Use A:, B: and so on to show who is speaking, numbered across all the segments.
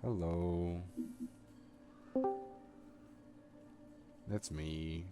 A: Hello. That's me.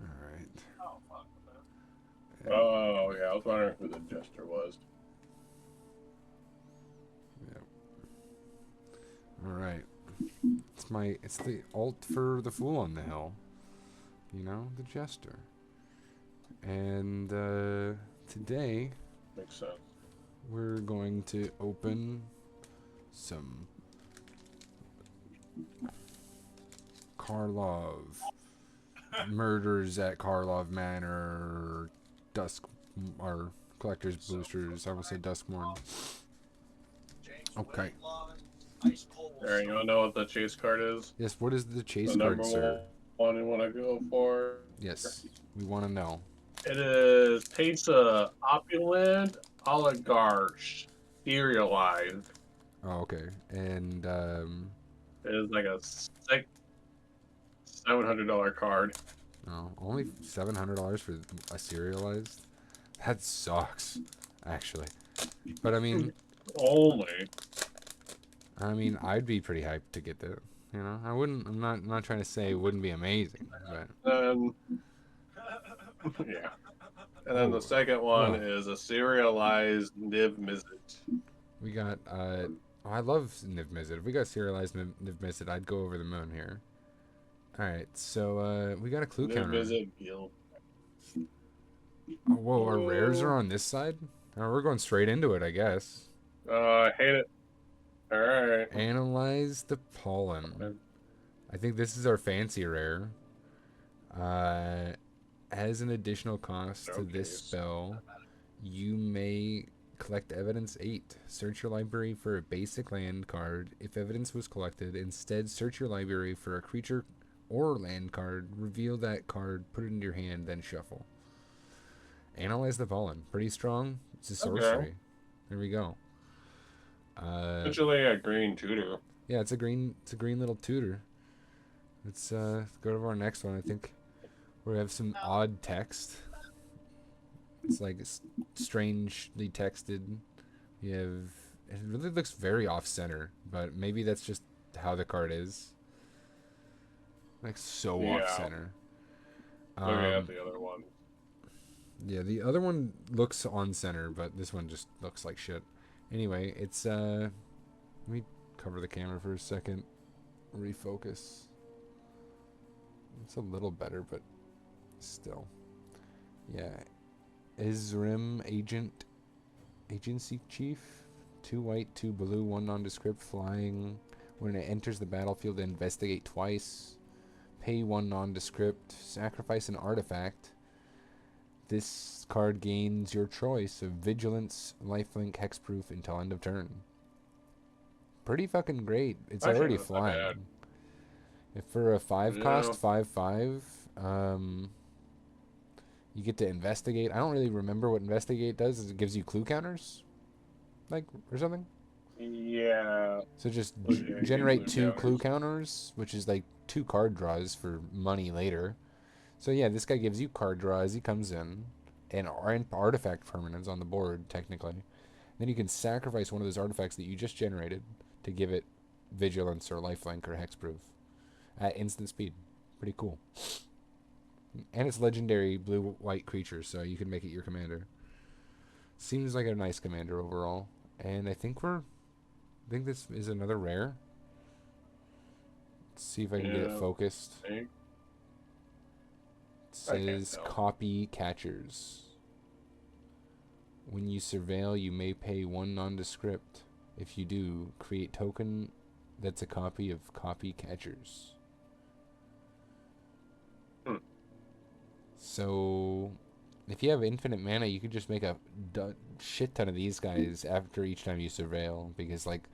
A: Alright.
B: Oh, yeah, I was wondering who the jester was.
A: Yep. Alright. It's the alt for the Fool on the Hill. You know, the Jester. And today
B: Makes sense.
A: we're going to open some KARLOV. Murders at KARLOV Manor. Dusk. Or Collector's Boosters. I almost said Duskmorn. Okay.
B: Alright, you wanna know what the chase card is?
A: Yes, what is the chase
B: The
A: card,
B: number
A: sir?
B: one you wanna go for?
A: Yes, we want to know.
B: It is Pizza Opulent Oligarch Serialized.
A: Oh, okay. And
B: It is like a $700 card.
A: oh, only $700 for a serialized. That sucks, actually. But
B: Only.
A: I'd be pretty hyped to get that. You know, I wouldn't. I'm not trying to say it wouldn't be amazing, but
B: And yeah. And then the
A: oh,
B: second one
A: oh,
B: is a serialized Niv Mizzet.
A: we got. Oh, I love Niv Mizzet. If we got serialized Niv Mizzet, I'd go over the moon here. All right, so we got a clue
B: Niv
A: counter.
B: Mizzet Guild.
A: Oh, whoa, our rares are
B: Oh,
A: on this side. Oh, we're going straight into it, I guess.
B: I hate it. Alright.
A: Analyze the pollen. I think this is our fancy rare. Uh, as an additional cost to this
B: Showcase.
A: spell, you may collect evidence 8. Search your library for a basic land card. If evidence was collected, instead search your library for a creature or land card. Reveal that card, put it into your hand, then shuffle. Analyze the pollen. Pretty strong. It's a
B: Okay.
A: sorcery. There we go.
B: Essentially a green tutor.
A: Yeah, it's a green. It's a green little tutor. Let's go to our next one. I think we have some odd text. It's like strangely texted. You have. It really looks very off center, but maybe that's just how the card is. Like so off
B: Yeah.
A: center.
B: Looking at
A: Um,
B: the other one.
A: yeah, the other one looks on center, but this one just looks like shit. Anyway, it's let me cover the camera for a second. Refocus. It's a little better, but still. Yeah. Isrim Agency Chief. 2 white, 2 blue, 1 nondescript flying. When it enters the battlefield, investigate twice. Pay 1 nondescript. Sacrifice an artifact. This card gains your choice of Vigilance, Lifelink, Hexproof until end of turn. Pretty fucking great. It's
B: Actually,
A: already
B: not that bad.
A: flying. If for a 5
B: Yeah.
A: cost, 5/5, you get to investigate. I don't really remember what investigate does. It gives you clue counters, like, or something.
B: Yeah.
A: So just
B: Okay, game
A: generate
B: clue
A: 2 clue
B: counters.
A: counters, which is like 2 card draws for money later. So yeah, this guy gives you card draws. He comes in, and artifact permanents on the board technically. Then you can sacrifice one of those artifacts that you just generated to give it vigilance or lifelink or hexproof at instant speed. Pretty cool. And it's legendary blue white creature, so you can make it your commander. Seems like a nice commander overall. And I think this is another rare. Let's see if I can get it
B: Yeah.
A: focused.
B: I
A: It
B: I can't
A: says
B: tell.
A: copy catchers. When you surveil, you may pay 1 nondescript. If you do, create token that's a copy of copy catchers.
B: Hmm.
A: So, if you have infinite mana, you could just make a shit ton of these guys after each time you surveil. Because, like,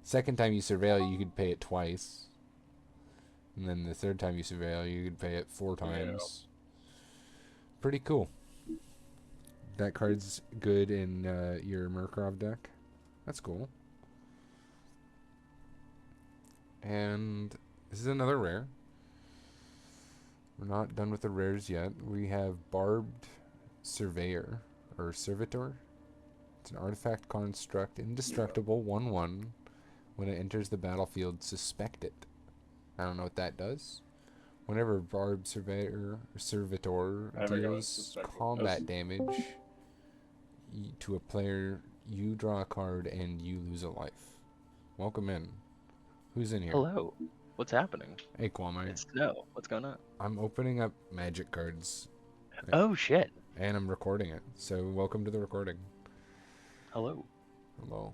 A: second time you surveil, you could pay it twice. And then the third time you surveil, you could pay it 4
B: Yeah.
A: times. Pretty cool. That card's good in your Murkrov deck. That's cool. And this is another rare. We're not done with the rares yet. We have Barbed Surveyor, or Servitor. It's an artifact construct, indestructible, 1/1. When it enters the battlefield, suspect it. I don't know what that does. Whenever Barb Servitor
B: I haven't got
A: deals
B: suspecting
A: combat
B: this.
A: damage to a player, you draw a card and you lose a life. Welcome in. Who's in here?
C: Hello. What's happening?
A: Hey, Kwame.
C: It's Snow. What's going on?
A: I'm opening up magic cards.
C: Oh, shit.
A: And I'm recording it. So welcome to the recording.
C: Hello.
A: Hello.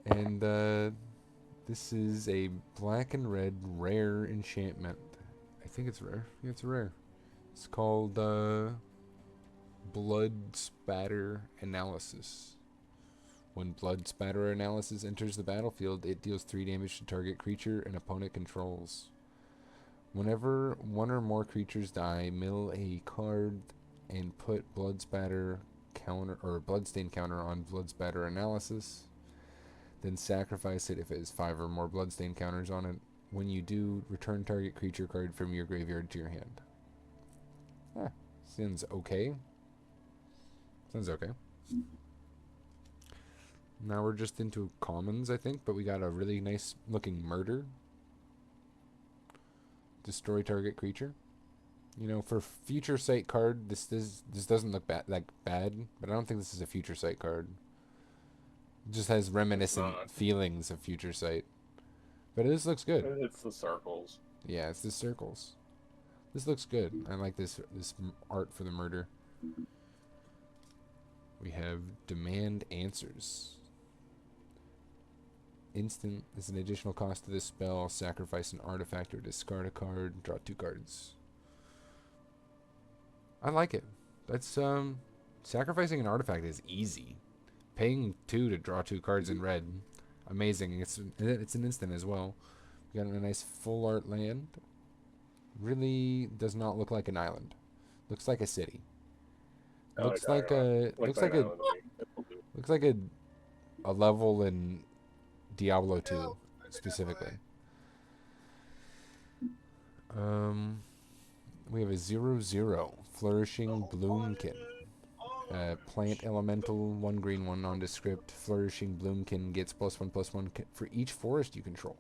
A: And this is a black and red rare enchantment. I think it's rare. Yeah, it's rare. It's called Blood Spatter Analysis. When Blood Spatter Analysis enters the battlefield, it deals 3 damage to target creature an opponent controls. Whenever one or more creatures die, mill a card and put Blood Spatter counter or Bloodstain counter on Blood Spatter Analysis. Then sacrifice it if it has 5 or more Bloodstain counters on it. When you do, return target creature card from your graveyard to your hand. Sounds okay. Sounds okay. Now we're just into commons, I think, but we got a really nice looking murder. Destroy target creature. You know, for future sight card, this doesn't look bad, but I don't think this is a future sight card. It just has reminiscent feelings of future sight. But this looks good.
B: It's the circles.
A: Yeah, it's the circles. This looks good. I like this art for the murder. We have Demand Answers. Instant is an additional cost to this spell. Sacrifice an artifact or discard a card. Draw 2 cards. I like it. That's sacrificing an artifact is easy. Paying 2 to draw 2 cards in red, amazing. It's an instant as well. We got a nice full art land. Really does not look like an island. Looks like a city. Looks like a level in Diablo 2 specifically. We have a 0/0 Flourishing Bloomkin. Plant elemental, 1 green, 1 nondescript. Flourishing Bloomkin gets +1/+1 for each forest you control.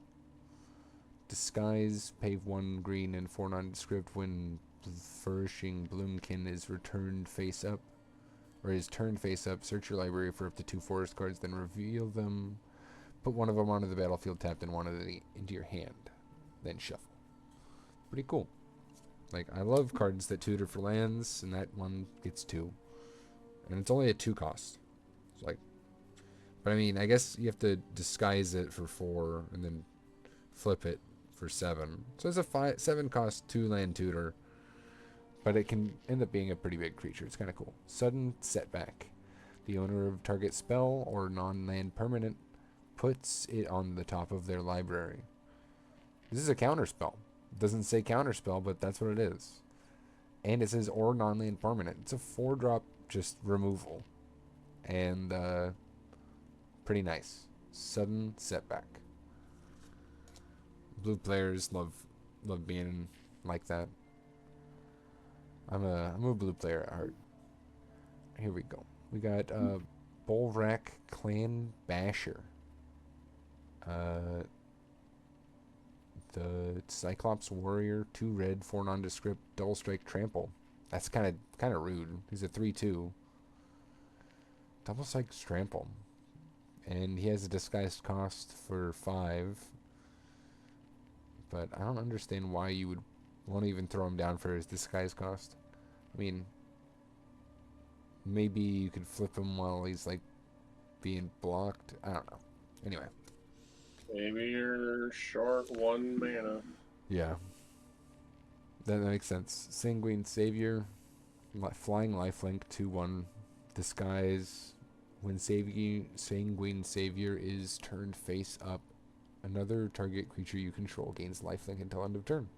A: Disguise, pay 1 green and 4 nondescript when Flourishing Bloomkin is returned face up, or is turned face up. Search your library for up to 2 forest cards, then reveal them. Put one of them onto the battlefield tapped and one of them into your hand, then shuffle. Pretty cool. Like, I love cards that tutor for lands, and that one gets 2. And it's only a 2 cost. It's like, but I mean, I guess you have to disguise it for 4 and then flip it for 7. So it's a 7 cost 2 land tutor. But it can end up being a pretty big creature. It's kind of cool. Sudden Setback. The owner of target spell or non-land permanent puts it on the top of their library. This is a counter spell. It doesn't say counter spell, but that's what it is. And it says or non-land permanent. It's a 4-drop just removal. And pretty nice. Sudden Setback. Blue players love being like that. I'm a blue player at heart. Here we go. We got Bullrack Clan Basher. The Cyclops Warrior, 2 red, 4 nondescript, double strike trample. That's kind of rude. He's a 3/2. Double strike trample. And he has a disguised cost for 5. But I don't understand why you would want to even throw him down for his disguise cost. I mean, maybe you could flip him while he's like being blocked. I don't know. Anyway.
B: Maybe you're short 1 mana.
A: Yeah. That makes sense. Sanguine Savior. Flying Lifelink 2/1. Disguise. When Sanguine Savior is turned face up, another target creature you control gains lifelink until end of turn.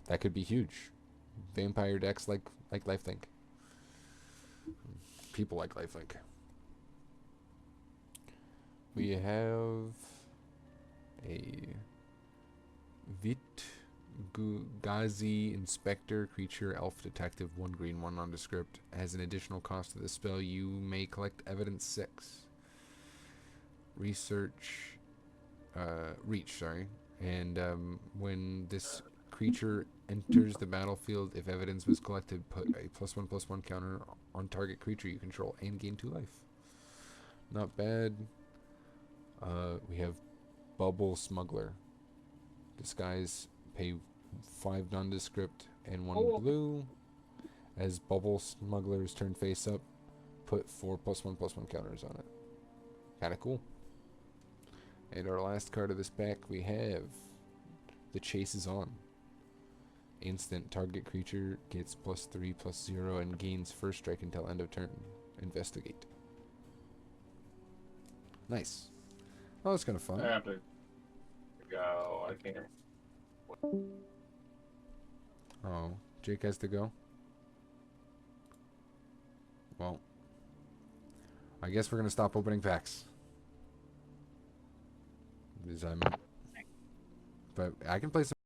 A: That could be huge. Vampire decks like lifelink. People like lifelink. We have a Gazi Inspector creature, elf detective, 1 green, 1 nondescript. As an additional cost to the spell, you may collect evidence 6. Research reach, sorry. And when this creature enters the battlefield, if evidence was collected, put a +1/+1 counter on target creature you control and gain 2 life. Not bad. We have Bubble Smuggler. Disguise, pay 5 nondescript and 1 blue. As Bubble Smuggler's turn face up, put 4 +1/+1 counters on it. Kinda cool. And our last card of this pack, we have The Chase is On. Instant, target creature gets +3/+0 and gains first strike until end of turn. Investigate. Nice. Oh, that's kind of fun.
B: I have to go. I can't.
A: Oh, Jake has to go. Well, I guess we're gonna stop opening packs. Because but I can play some.